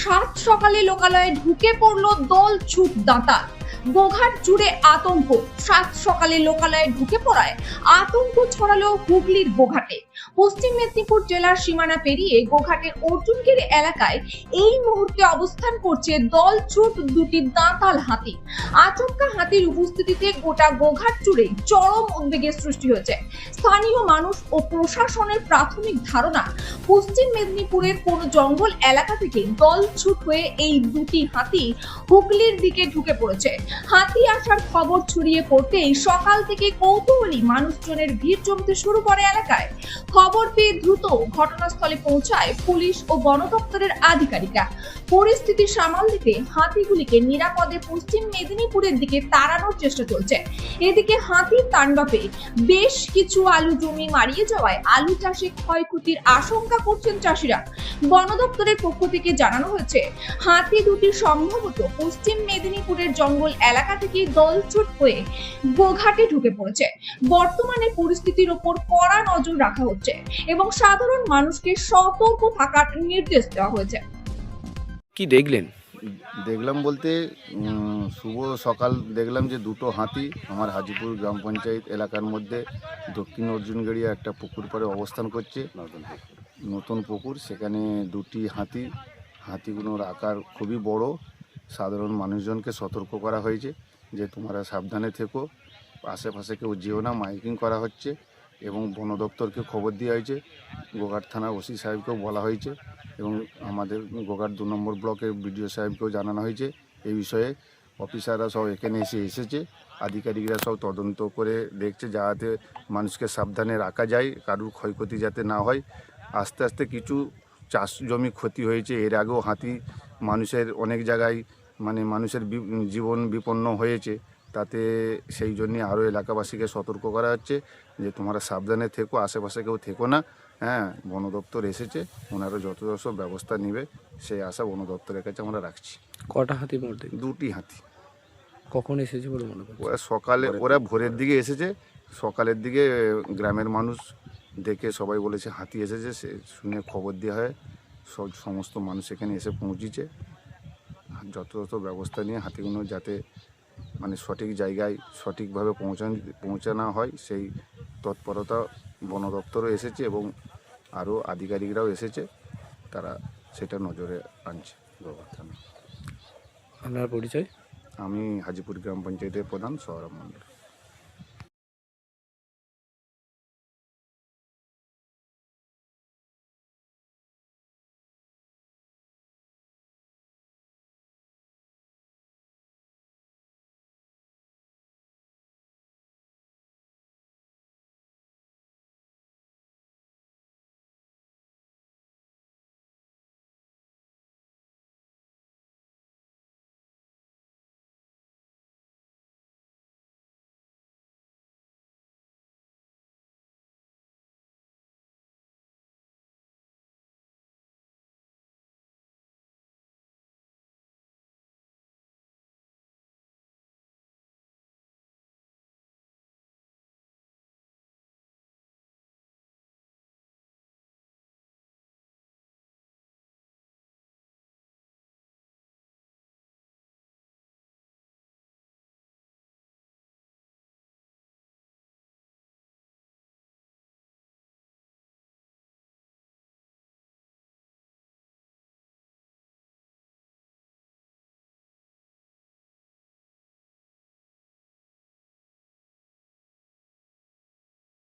সাত সকালে লোকালয়ে ঢুকে পড়লো দল ছুট দাঁতা। গোঘাট জুড়ে আতঙ্ক। সাত সকালে লোকালয়ে ঢুকে পড়ায় আতঙ্ক ছড়ালো হুগলির গোঘাটে। পশ্চিম মেদিনীপুর জেলার সীমানা পেরিয়ে গোঘাটের অর্জুনগিরি এলাকায় এই মুহূর্তে অবস্থান করছে দল ছুট দুটি দাঁতাল হাতি। আচমকা হাতির উপস্থিতিতে গোটা গোঘাট জুড়ে চরম উদ্বেগের সৃষ্টি হয়েছে। স্থানীয় মানুষ ও প্রশাসনের প্রাথমিক ধারণা, পশ্চিম মেদিনীপুরের কোন জঙ্গল এলাকা থেকে দল ছুট হয়ে এই দুটি হাতি হুগলির দিকে ঢুকে পড়েছে। হাতি আসার খবর ছড়িয়ে পড়তেই সকাল থেকে কৌতূহলী মানুষজনের ভিড় জমতে শুরু করে এলাকায়। খবর পেয়ে দ্রুত ঘটনাস্থলে পৌঁছায় পুলিশ ও বন দপ্তরের আধিকারিকরা। পরিস্থিতি সামাল দিতে হাতিগুলিকে নিরাপদে পশ্চিম মেদিনীপুরের দিকে তাড়ানোর চেষ্টা চলছে। এদিকে হাতির তাণ্ডবে বেশ কিছু আলু জমি মারিয়ে যাওয়ায় আলু চাষে ক্ষয়ক্ষতির আশঙ্কা করছেন চাষিরা। বন দপ্তরের পক্ষ থেকে জানানো হয়েছে, হাতি দুটি সম্ভবত পশ্চিম মেদিনীপুরের জঙ্গল এলাকা থেকে দলছুট হয়ে গোঘাটে ঢুকে পড়েছে। বর্তমানে পরিস্থিতির ওপর কড়া নজর রাখা হচ্ছে এবং সাধারণ মানুষকে সতর্ক থাকার নির্দেশ দেওয়া হয়েছে। কি দেখলেন? দেখলাম বলতে শুভ সকাল দেখলাম যে দুটো হাতি আমার হাজিপুর গ্রাম পঞ্চায়েত এলাকার মধ্যে দক্ষিণ অর্জুনগড়িয়া একটা পুকুর পাড়ে অবস্থান করছে, নতুন পুকুর। সেখানে দুটি হাতিগুলোর আকার খুবই বড়। সাধারণ মানুষজনকে সতর্ক করা হয়েছে যে তোমরা সাবধানে থেকো, আশেপাশে কেউ যেও না, মাইকিং করা হচ্ছে এবং বন দপ্তরকে খবর দেওয়া হয়েছে। গোঘাট থানার ওসি সাহেবকেও বলা হয়েছে এবং আমাদের গোঘাট 2 নম্বর ব্লকের বিডিও সাহেবকেও জানানো হয়েছে। এই বিষয়ে অফিসাররা সব এখানে এসেছে, আধিকারিকরা সব তদন্ত করে দেখছে যাতে মানুষকে সাবধানে রাখা যায়, কারুর ক্ষয়ক্ষতি যাতে না হয়। আস্তে আস্তে কিছু চাষ জমি ক্ষতি হয়েছে। এর আগেও হাতি মানুষের অনেক জায়গায় মানুষের জীবন বিপন্ন হয়েছে। তাতে সেই জন্যে আরও এলাকাবাসীকে সতর্ক করা হচ্ছে যে তোমরা সাবধানে থেকো, আশেপাশে কেউ থেকো না। হ্যাঁ, বন দপ্তর এসেছে, ওনারা যথাযথ ব্যবস্থা নেবে সেই আশা বন দপ্তরের কাছে আমরা রাখছি। কটা হাতি মধ্যে? দুটি হাতি। কখন এসেছে বলে মনে করছে? ওরা ভোরের দিকে এসেছে। সকালের দিকে গ্রামের মানুষ দেখে সবাই বলেছে হাতি এসেছে, সে শুনে খবর দেওয়া হয়। সমস্ত মানুষ এখানে এসে পৌঁছেছে। যথাযথ ব্যবস্থা নিয়ে হাতিগুলো যাতে সঠিক জায়গায় সঠিকভাবে পৌঁছানো হয় সেই তৎপরতা বন দপ্তরও এসেছে এবং আরও আধিকারিকরাও এসেছে, তারা সেটা নজরে আনছে। গোঘাট থানা। আপনার পরিচয়? আমি হাজিপুর গ্রাম পঞ্চায়েতের প্রধান সৌরভ মণ্ডল।